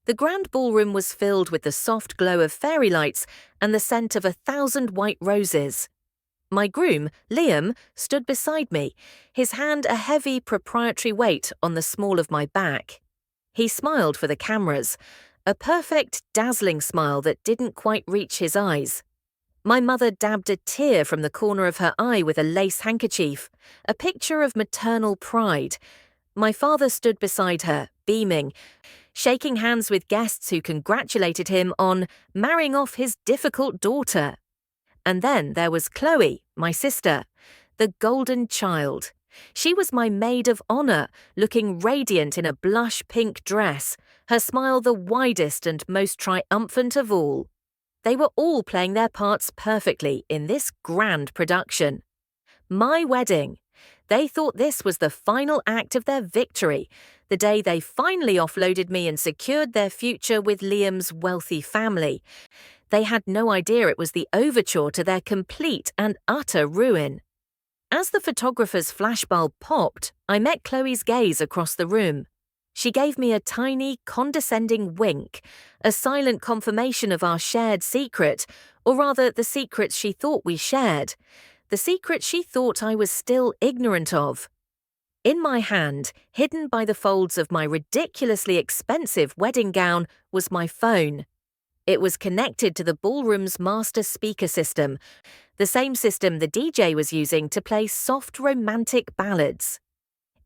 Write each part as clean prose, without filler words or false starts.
The grand ballroom was filled with the soft glow of fairy lights and the scent of 1,000 white roses. My groom, Liam, stood beside me, his hand a heavy proprietary weight on the small of my back. He smiled for the cameras, a perfect, dazzling smile that didn't quite reach his eyes. My mother dabbed a tear from the corner of her eye with a lace handkerchief, a picture of maternal pride. My father stood beside her, beaming, shaking hands with guests who congratulated him on marrying off his difficult daughter. And then there was Chloe, my sister, the golden child. She was my maid of honor, looking radiant in a blush pink dress, her smile the widest and most triumphant of all. They were all playing their parts perfectly in this grand production. My wedding. They thought this was the final act of their victory, the day they finally offloaded me and secured their future with Liam's wealthy family. They had no idea it was the overture to their complete and utter ruin. As the photographer's flashbulb popped, I met Chloe's gaze across the room. She gave me a tiny, condescending wink, a silent confirmation of our shared secret, or rather the secrets she thought we shared, the secret she thought I was still ignorant of. In my hand, hidden by the folds of my ridiculously expensive wedding gown, was my phone. It was connected to the ballroom's master speaker system, the same system the DJ was using to play soft romantic ballads.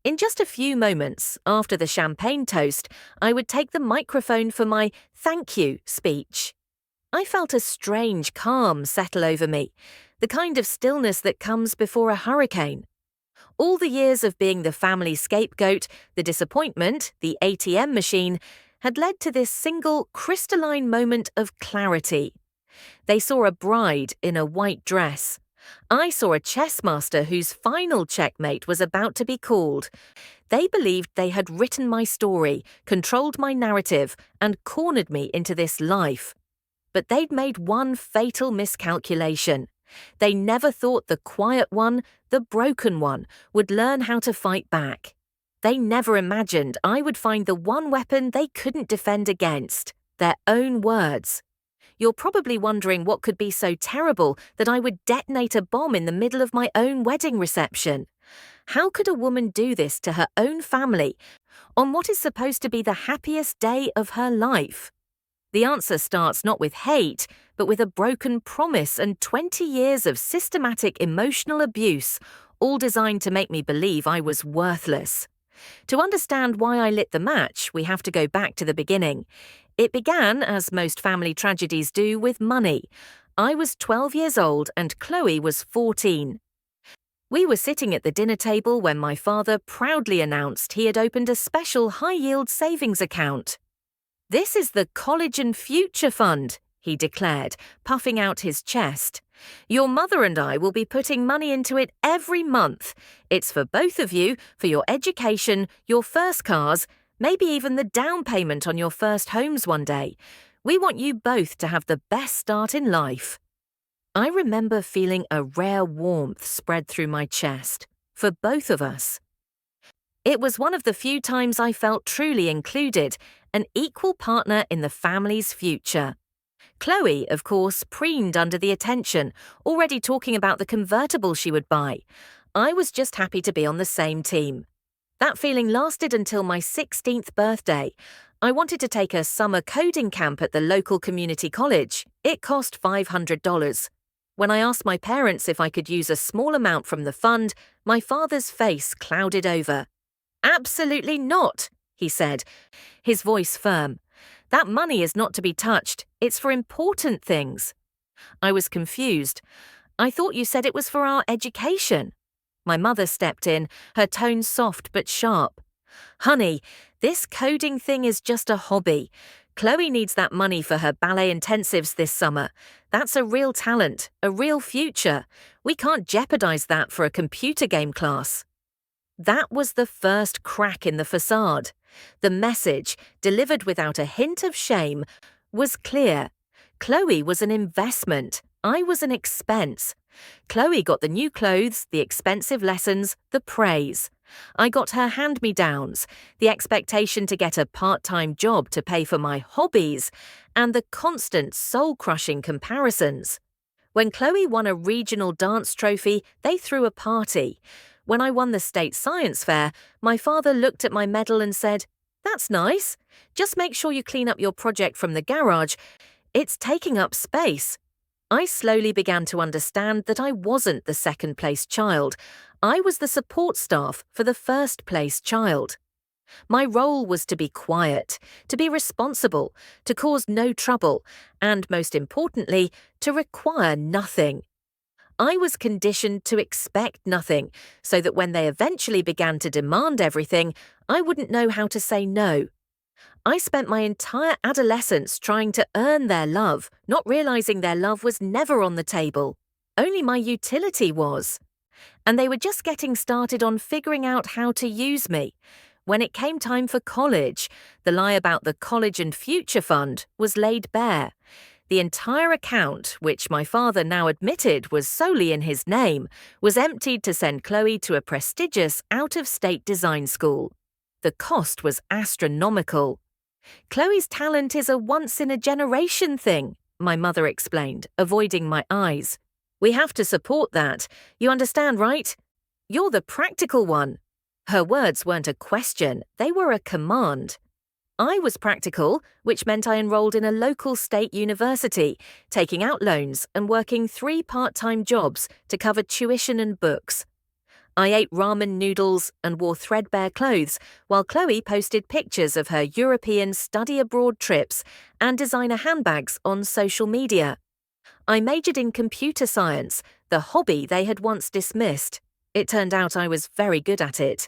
In just a few moments after the champagne toast, I would take the microphone for my thank you speech. I felt a strange calm settle over me, the kind of stillness that comes before a hurricane. All the years of being the family scapegoat, the disappointment, the ATM machine, had led to this single crystalline moment of clarity. They saw a bride in a white dress. I saw a chess master whose final checkmate was about to be called. They believed they had written my story, controlled my narrative, and cornered me into this life. But they'd made one fatal miscalculation. They never thought the quiet one, the broken one, would learn how to fight back. They never imagined I would find the one weapon they couldn't defend against, their own words. You're probably wondering what could be so terrible that I would detonate a bomb in the middle of my own wedding reception. How could a woman do this to her own family on what is supposed to be the happiest day of her life? The answer starts not with hate, but with a broken promise and 20 years of systematic emotional abuse, all designed to make me believe I was worthless. To understand why I lit the match, we have to go back to the beginning. It began, as most family tragedies do, with money. I was 12 years old and Chloe was 14. We were sitting at the dinner table when my father proudly announced he had opened a special high-yield savings account. "This is the College and Future Fund," he declared, puffing out his chest. "Your mother and I will be putting money into it every month. It's for both of you, for your education, your first cars, maybe even the down payment on your first homes one day. We want you both to have the best start in life." I remember feeling a rare warmth spread through my chest, for both of us. It was one of the few times I felt truly included, an equal partner in the family's future. Chloe, of course, preened under the attention, already talking about the convertible she would buy. I was just happy to be on the same team. That feeling lasted until my 16th birthday. I wanted to take a summer coding camp at the local community college. It cost $500. When I asked my parents if I could use a small amount from the fund, my father's face clouded over. "Absolutely not," he said, his voice firm. "That money is not to be touched. It's for important things." I was confused. "I thought you said it was for our education." My mother stepped in, her tone soft but sharp. "Honey, this coding thing is just a hobby. Chloe needs that money for her ballet intensives this summer. That's a real talent, a real future. We can't jeopardize that for a computer game class." That was the first crack in the facade. The message, delivered without a hint of shame, was clear. Chloe was an investment. I was an expense. Chloe got the new clothes, the expensive lessons, the praise. I got her hand-me-downs, the expectation to get a part-time job to pay for my hobbies, and the constant soul-crushing comparisons. When Chloe won a regional dance trophy, they threw a party. When I won the state science fair, my father looked at my medal and said, "That's nice. Just make sure you clean up your project from the garage. It's taking up space." I slowly began to understand that I wasn't the second-place child. I was the support staff for the first-place child. My role was to be quiet, to be responsible, to cause no trouble, and most importantly, to require nothing. I was conditioned to expect nothing, so that when they eventually began to demand everything, I wouldn't know how to say no. I spent my entire adolescence trying to earn their love, not realizing their love was never on the table. Only my utility was. And they were just getting started on figuring out how to use me. When it came time for college, the lie about the College and Future Fund was laid bare. The entire account, which my father now admitted was solely in his name, was emptied to send Chloe to a prestigious out-of-state design school. The cost was astronomical. "Chloe's talent is a once-in-a-generation thing," my mother explained, avoiding my eyes. "We have to support that. You understand, right? You're the practical one." Her words weren't a question, they were a command. I was practical, which meant I enrolled in a local state university, taking out loans and working 3 part-time jobs to cover tuition and books. I ate ramen noodles and wore threadbare clothes, while Chloe posted pictures of her European study abroad trips and designer handbags on social media. I majored in computer science, the hobby they had once dismissed. It turned out I was very good at it.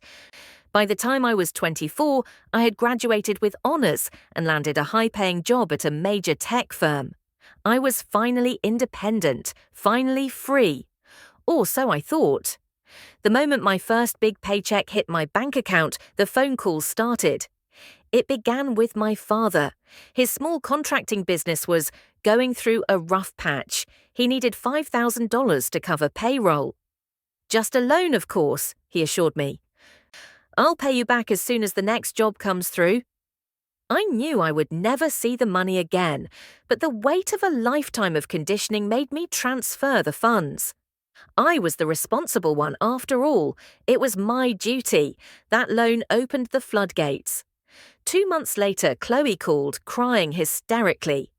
By the time I was 24, I had graduated with honours and landed a high-paying job at a major tech firm. I was finally independent, finally free. Or so I thought. The moment my first big paycheck hit my bank account, the phone calls started. It began with my father. His small contracting business was going through a rough patch. He needed $5,000 to cover payroll. "Just a loan, of course," he assured me. "I'll pay you back as soon as the next job comes through." I knew I would never see the money again, but the weight of a lifetime of conditioning made me transfer the funds. I was the responsible one after all. It was my duty. That loan opened the floodgates. 2 months later, Chloe called, crying hysterically.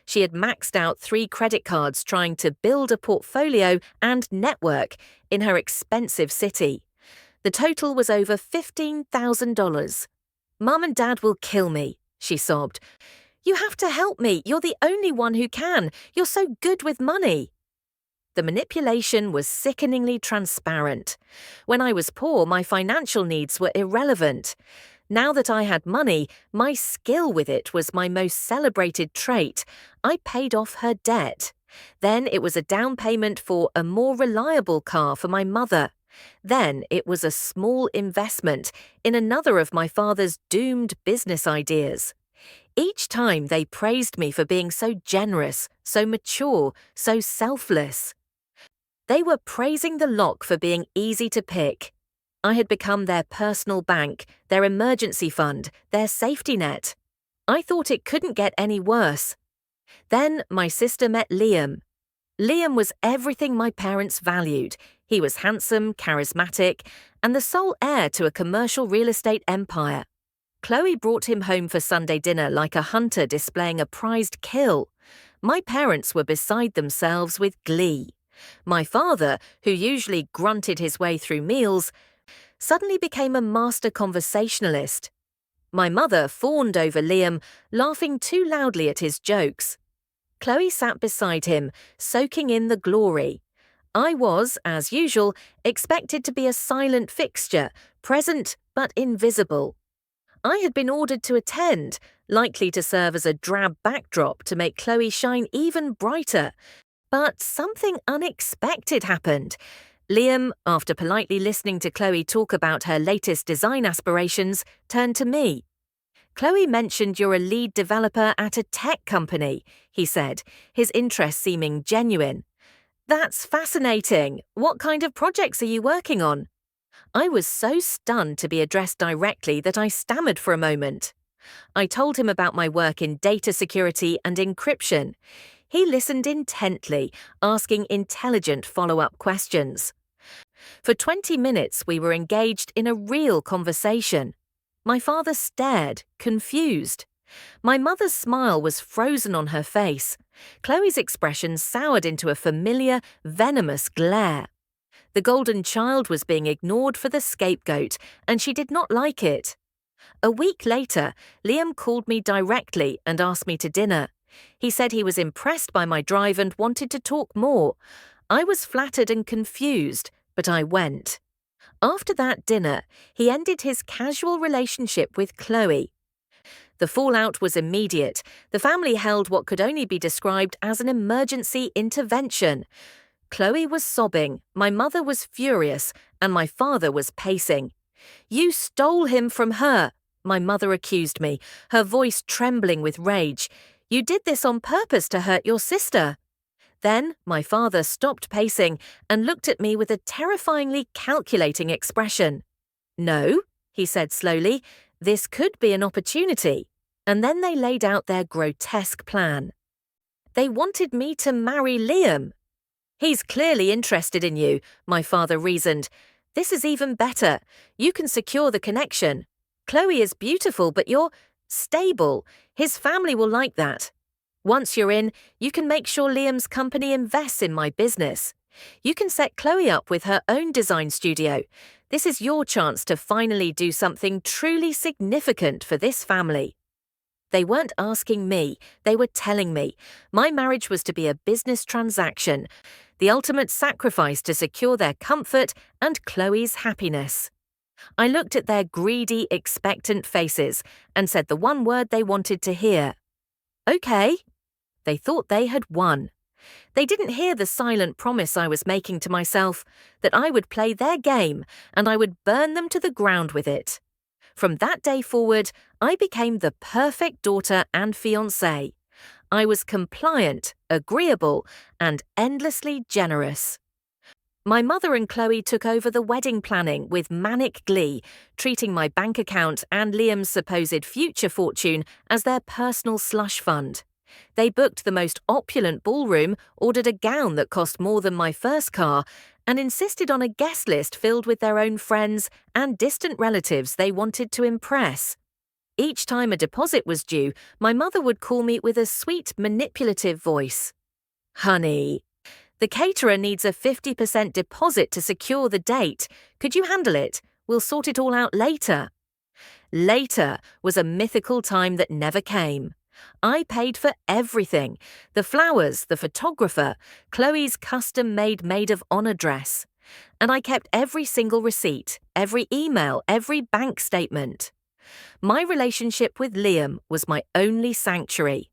She had maxed out 3 credit cards trying to build a portfolio and network in her expensive city. The total was over $15,000. "Mum and Dad will kill me," she sobbed. "You have to help me. You're the only one who can. You're so good with money." The manipulation was sickeningly transparent. When I was poor, my financial needs were irrelevant. Now that I had money, my skill with it was my most celebrated trait. I paid off her debt. Then it was a down payment for a more reliable car for my mother. Then it was a small investment in another of my father's doomed business ideas. Each time they praised me for being so generous, so mature, so selfless. They were praising the lock for being easy to pick. I had become their personal bank, their emergency fund, their safety net. I thought it couldn't get any worse. Then my sister met Liam. Liam was everything my parents valued. He was handsome, charismatic, and the sole heir to a commercial real estate empire. Chloe brought him home for Sunday dinner like a hunter displaying a prized kill. My parents were beside themselves with glee. My father, who usually grunted his way through meals, suddenly became a master conversationalist. My mother fawned over Liam, laughing too loudly at his jokes. Chloe sat beside him, soaking in the glory. I was, as usual, expected to be a silent fixture, present but invisible. I had been ordered to attend, likely to serve as a drab backdrop to make Chloe shine even brighter. But something unexpected happened. Liam, after politely listening to Chloe talk about her latest design aspirations, turned to me. "Chloe mentioned you're a lead developer at a tech company," he said, his interest seeming genuine. That's fascinating. What kind of projects are you working on? I was so stunned to be addressed directly that I stammered for a moment. I told him about my work in data security and encryption. He listened intently, asking intelligent follow-up questions. For 20 minutes, we were engaged in a real conversation. My father stared, confused. My mother's smile was frozen on her face. Chloe's expression soured into a familiar, venomous glare. The golden child was being ignored for the scapegoat, and she did not like it. A week later, Liam called me directly and asked me to dinner. He said he was impressed by my drive and wanted to talk more. I was flattered and confused, but I went. After that dinner, he ended his casual relationship with Chloe. The fallout was immediate. The family held what could only be described as an emergency intervention. Chloe was sobbing, my mother was furious, and my father was pacing. "You stole him from her," my mother accused me, her voice trembling with rage. "You did this on purpose to hurt your sister." Then my father stopped pacing and looked at me with a terrifyingly calculating expression. "No," he said slowly, "this could be an opportunity." And then they laid out their grotesque plan. They wanted me to marry Liam. "He's clearly interested in you," my father reasoned. "This is even better. You can secure the connection. Chloe is beautiful, but you're stable. His family will like that. Once you're in, you can make sure Liam's company invests in my business. You can set Chloe up with her own design studio. This is your chance to finally do something truly significant for this family." They weren't asking me, they were telling me. My marriage was to be a business transaction, the ultimate sacrifice to secure their comfort and Chloe's happiness. I looked at their greedy, expectant faces and said the one word they wanted to hear. "Okay." They thought they had won. They didn't hear the silent promise I was making to myself, that I would play their game and I would burn them to the ground with it. From that day forward, I became the perfect daughter and fiancé. I was compliant, agreeable, and endlessly generous. My mother and Chloe took over the wedding planning with manic glee, treating my bank account and Liam's supposed future fortune as their personal slush fund. They booked the most opulent ballroom, ordered a gown that cost more than my first car, and insisted on a guest list filled with their own friends and distant relatives they wanted to impress. Each time a deposit was due, my mother would call me with a sweet, manipulative voice. "Honey, the caterer needs a 50% deposit to secure the date. Could you handle it? We'll sort it all out later." Later was a mythical time that never came. I paid for everything: the flowers, the photographer, Chloe's custom-made maid of honor dress. And I kept every single receipt, every email, every bank statement. My relationship with Liam was my only sanctuary.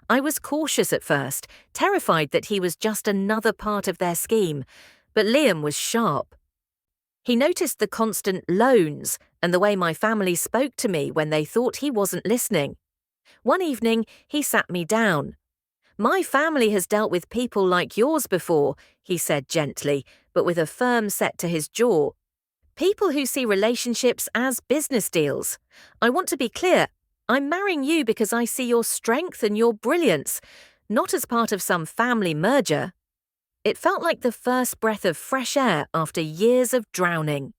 I was cautious at first, terrified that he was just another part of their scheme, but Liam was sharp. He noticed the constant loans and the way my family spoke to me when they thought he wasn't listening. One evening, he sat me down. "My family has dealt with people like yours before," he said gently, but with a firm set to his jaw. "People who see relationships as business deals. I want to be clear. I'm marrying you because I see your strength and your brilliance, not as part of some family merger." It felt like the first breath of fresh air after years of drowning.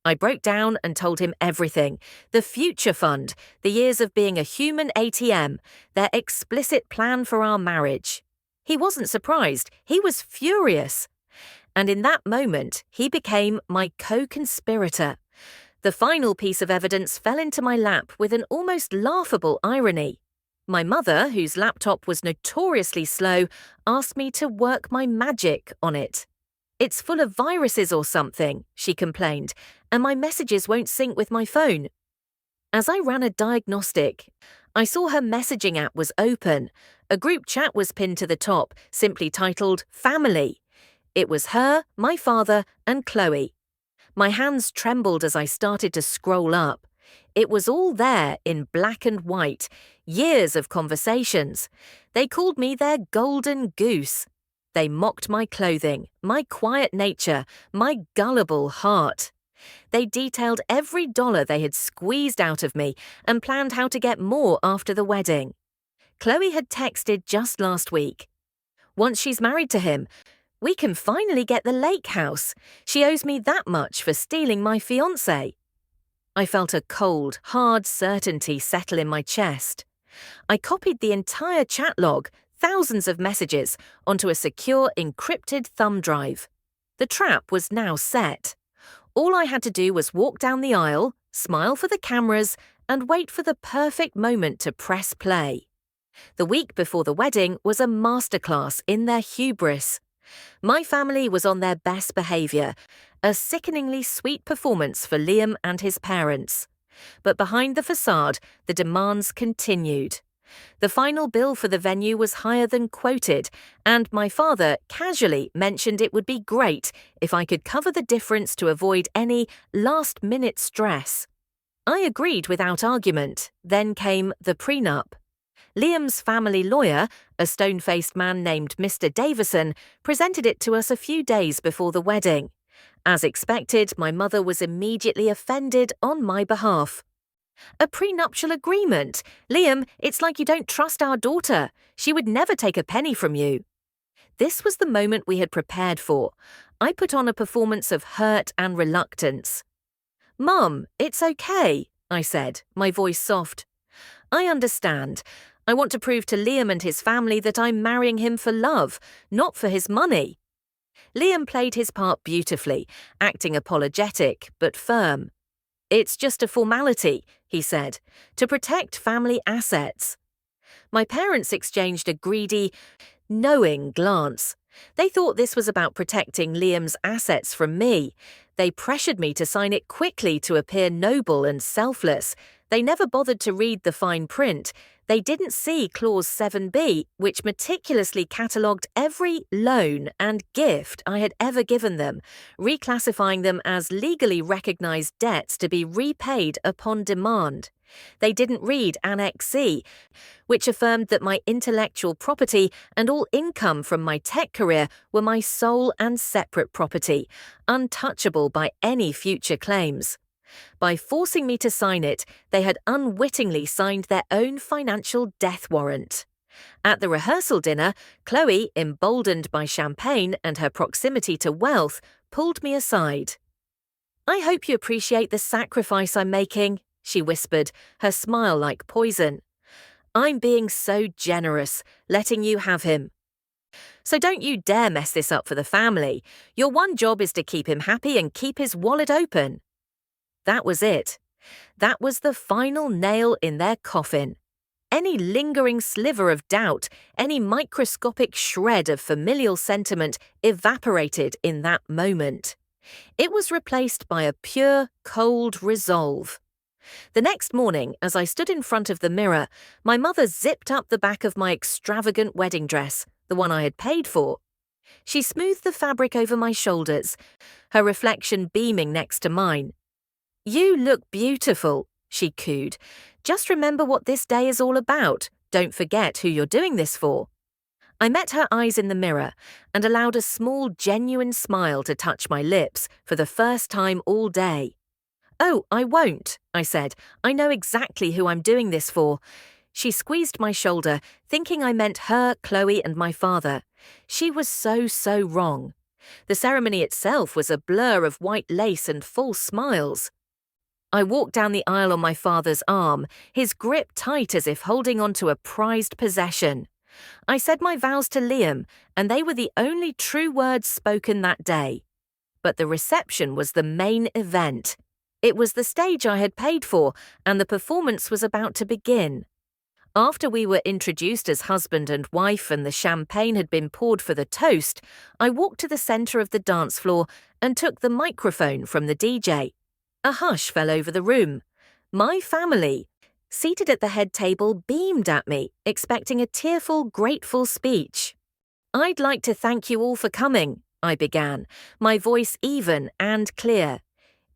I broke down and told him everything: the future fund, the years of being a human ATM, their explicit plan for our marriage. He wasn't surprised, he was furious. And in that moment, he became my co-conspirator. The final piece of evidence fell into my lap with an almost laughable irony. My mother, whose laptop was notoriously slow, asked me to work my magic on it. "It's full of viruses or something," she complained, "and my messages won't sync with my phone." As I ran a diagnostic, I saw her messaging app was open. A group chat was pinned to the top, simply titled Family. It was her, my father, and Chloe. My hands trembled as I started to scroll up. It was all there in black and white, years of conversations. They called me their golden goose. They mocked my clothing, my quiet nature, my gullible heart. They detailed every dollar they had squeezed out of me and planned how to get more after the wedding. Chloe had texted just last week. Once she's married to him, we can finally get the lake house. She owes me that much for stealing my fiancé. I felt a cold, hard certainty settle in my chest. I copied the entire chat log, thousands of messages, onto a secure encrypted thumb drive. The trap was now set. All I had to do was walk down the aisle, smile for the cameras, and wait for the perfect moment to press play. The week before the wedding was a masterclass in their hubris. My family was on their best behaviour, a sickeningly sweet performance for Liam and his parents. But behind the facade, the demands continued. The final bill for the venue was higher than quoted, and my father casually mentioned it would be great if I could cover the difference to avoid any last-minute stress. I agreed without argument. Then came the prenup. Liam's family lawyer, a stone-faced man named Mr. Davison, presented it to us a few days before the wedding. As expected, my mother was immediately offended on my behalf. "A prenuptial agreement? Liam, it's like you don't trust our daughter. She would never take a penny from you." This was the moment we had prepared for. I put on a performance of hurt and reluctance. "Mum, it's okay," I said, my voice soft. "I understand. I want to prove to Liam and his family that I'm marrying him for love, not for his money." Liam played his part beautifully, acting apologetic but firm. "It's just a formality," he said, "to protect family assets." My parents exchanged a greedy, knowing glance. They thought this was about protecting Liam's assets from me. They pressured me to sign it quickly to appear noble and selfless. They never bothered to read the fine print. They didn't see Clause 7b, which meticulously catalogued every loan and gift I had ever given them, reclassifying them as legally recognized debts to be repaid upon demand. They didn't read Annex C, which affirmed that my intellectual property and all income from my tech career were my sole and separate property, untouchable by any future claims. By forcing me to sign it, they had unwittingly signed their own financial death warrant. At the rehearsal dinner, Chloe, emboldened by champagne and her proximity to wealth, pulled me aside. "I hope you appreciate the sacrifice I'm making," she whispered, her smile like poison. "I'm being so generous, letting you have him. So don't you dare mess this up for the family. Your one job is to keep him happy and keep his wallet open." That was it. That was the final nail in their coffin. Any lingering sliver of doubt, any microscopic shred of familial sentiment evaporated in that moment. It was replaced by a pure, cold resolve. The next morning, as I stood in front of the mirror, my mother zipped up the back of my extravagant wedding dress, the one I had paid for. She smoothed the fabric over my shoulders, her reflection beaming next to mine. "You look beautiful," she cooed. "Just remember what this day is all about. Don't forget who you're doing this for." I met her eyes in the mirror and allowed a small, genuine smile to touch my lips for the first time all day. "Oh, I won't," I said. "I know exactly who I'm doing this for." She squeezed my shoulder, thinking I meant her, Chloe, and my father. She was so wrong. The ceremony itself was a blur of white lace and false smiles. I walked down the aisle on my father's arm, his grip tight as if holding on to a prized possession. I said my vows to Liam, and they were the only true words spoken that day. But the reception was the main event. It was the stage I had paid for, and the performance was about to begin. After we were introduced as husband and wife and the champagne had been poured for the toast, I walked to the centre of the dance floor and took the microphone from the DJ. A hush fell over the room. My family, seated at the head table, beamed at me, expecting a tearful, grateful speech. "I'd like to thank you all for coming," I began, my voice even and clear.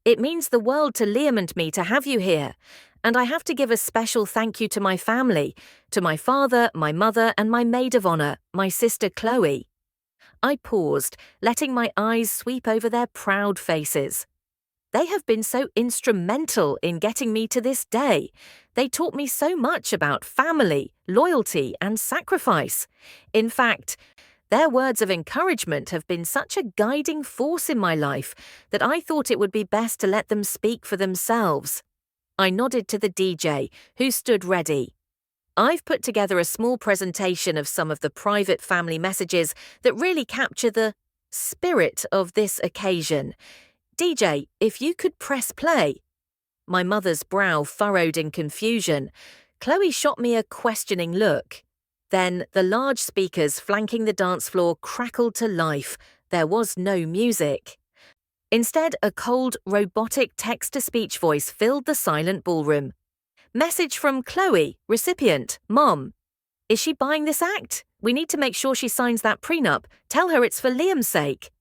"It means the world to Liam and me to have you here, and I have to give a special thank you to my family, to my father, my mother, and my maid of honour, my sister Chloe." I paused, letting my eyes sweep over their proud faces. They have been so instrumental in getting me to this day. They taught me so much about family, loyalty, and sacrifice. In fact, their words of encouragement have been such a guiding force in my life that I thought it would be best to let them speak for themselves. I nodded to the DJ, who stood ready. I've put together a small presentation of some of the private family messages that really capture the spirit of this occasion. DJ, if you could press play. My mother's brow furrowed in confusion. Chloe shot me a questioning look. Then the large speakers flanking the dance floor crackled to life. There was no music. Instead, a cold, robotic text-to-speech voice filled the silent ballroom. Message from Chloe, recipient, Mom. Is she buying this act? We need to make sure she signs that prenup. Tell her it's for Liam's sake.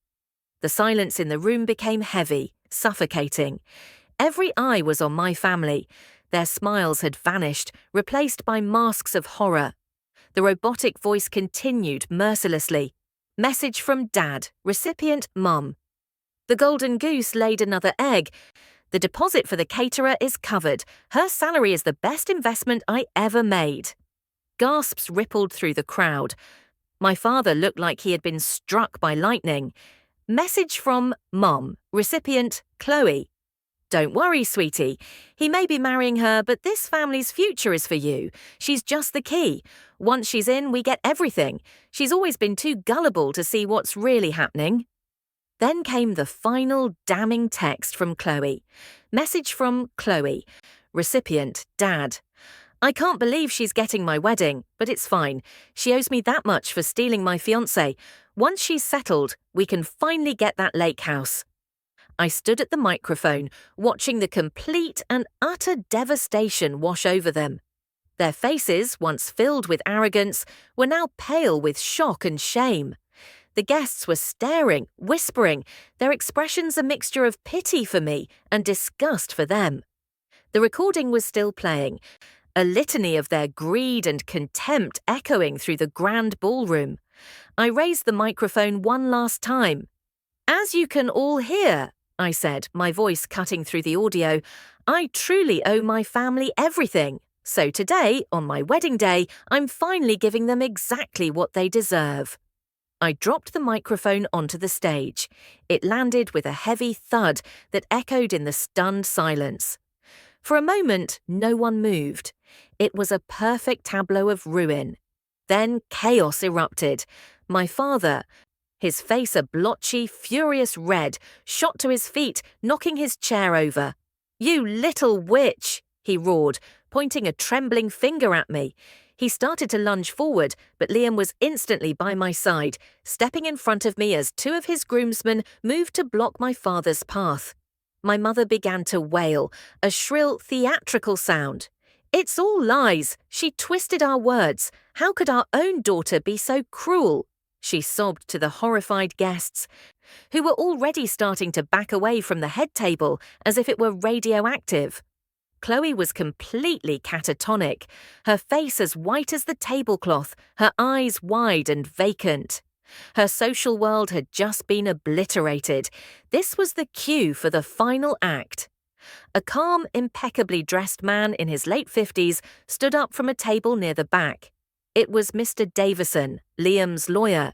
The silence in the room became heavy, suffocating. Every eye was on my family. Their smiles had vanished, replaced by masks of horror. The robotic voice continued mercilessly. Message from Dad, recipient, Mum. The golden goose laid another egg. The deposit for the caterer is covered. Her salary is the best investment I ever made. Gasps rippled through the crowd. My father looked like he had been struck by lightning. Message from Mom, recipient, Chloe. Don't worry, sweetie. He may be marrying her, but this family's future is for you. She's just the key. Once she's in, we get everything. She's always been too gullible to see what's really happening. Then came the final damning text from Chloe. Message from Chloe. Recipient, Dad. I can't believe she's getting my wedding, but it's fine. She owes me that much for stealing my fiancé. Once she's settled, we can finally get that lake house. I stood at the microphone, watching the complete and utter devastation wash over them. Their faces, once filled with arrogance, were now pale with shock and shame. The guests were staring, whispering, their expressions a mixture of pity for me and disgust for them. The recording was still playing, a litany of their greed and contempt echoing through the grand ballroom. I raised the microphone one last time. As you can all hear, I said, my voice cutting through the audio, I truly owe my family everything. So today, on my wedding day, I'm finally giving them exactly what they deserve. I dropped the microphone onto the stage. It landed with a heavy thud that echoed in the stunned silence. For a moment, no one moved. It was a perfect tableau of ruin. Then chaos erupted. My father, his face a blotchy, furious red, shot to his feet, knocking his chair over. You little witch, he roared, pointing a trembling finger at me. He started to lunge forward, but Liam was instantly by my side, stepping in front of me as two of his groomsmen moved to block my father's path. My mother began to wail, a shrill, theatrical sound. It's all lies. She twisted our words. How could our own daughter be so cruel? She sobbed to the horrified guests, who were already starting to back away from the head table as if it were radioactive. Chloe was completely catatonic, her face as white as the tablecloth, her eyes wide and vacant. Her social world had just been obliterated. This was the cue for the final act. A calm, impeccably dressed man in his late 50s stood up from a table near the back. It was Mr. Davison, Liam's lawyer.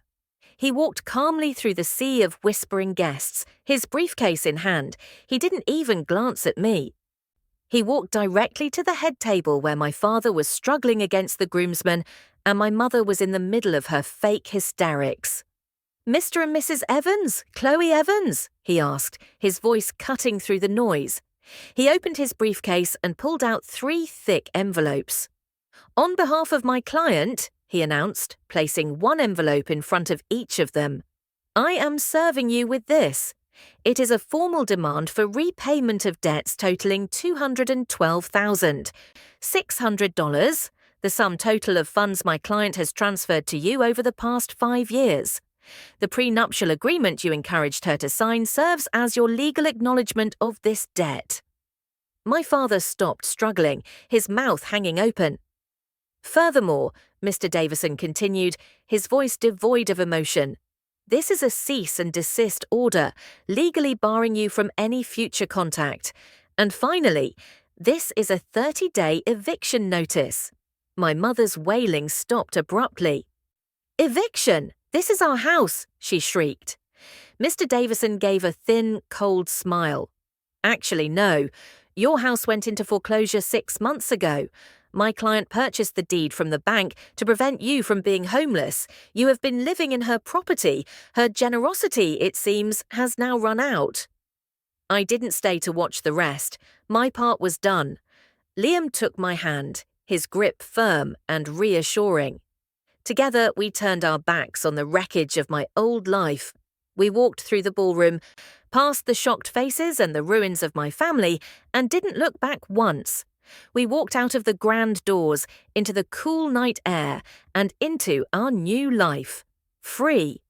He walked calmly through the sea of whispering guests, his briefcase in hand. He didn't even glance at me. He walked directly to the head table where my father was struggling against the groomsmen and my mother was in the middle of her fake hysterics. Mr. and Mrs. Evans? Chloe Evans? He asked, his voice cutting through the noise. He opened his briefcase and pulled out 3 thick envelopes. On behalf of my client, he announced, placing one envelope in front of each of them. I am serving you with this. It is a formal demand for repayment of debts totaling $212,600, the sum total of funds my client has transferred to you over the past 5 years. The prenuptial agreement you encouraged her to sign serves as your legal acknowledgement of this debt. My father stopped struggling, his mouth hanging open. Furthermore, Mr. Davison continued, his voice devoid of emotion, This is a cease and desist order, legally barring you from any future contact. And finally, this is a 30-day eviction notice. My mother's wailing stopped abruptly. Eviction! This is our house, she shrieked. Mr. Davison gave a thin, cold smile. Actually, no. Your house went into foreclosure 6 months ago. My client purchased the deed from the bank to prevent you from being homeless. You have been living in her property. Her generosity, it seems, has now run out. I didn't stay to watch the rest. My part was done. Liam took my hand, his grip firm and reassuring. Together, we turned our backs on the wreckage of my old life. We walked through the ballroom, past the shocked faces and the ruins of my family, and didn't look back once. We walked out of the grand doors, into the cool night air, and into our new life. Free.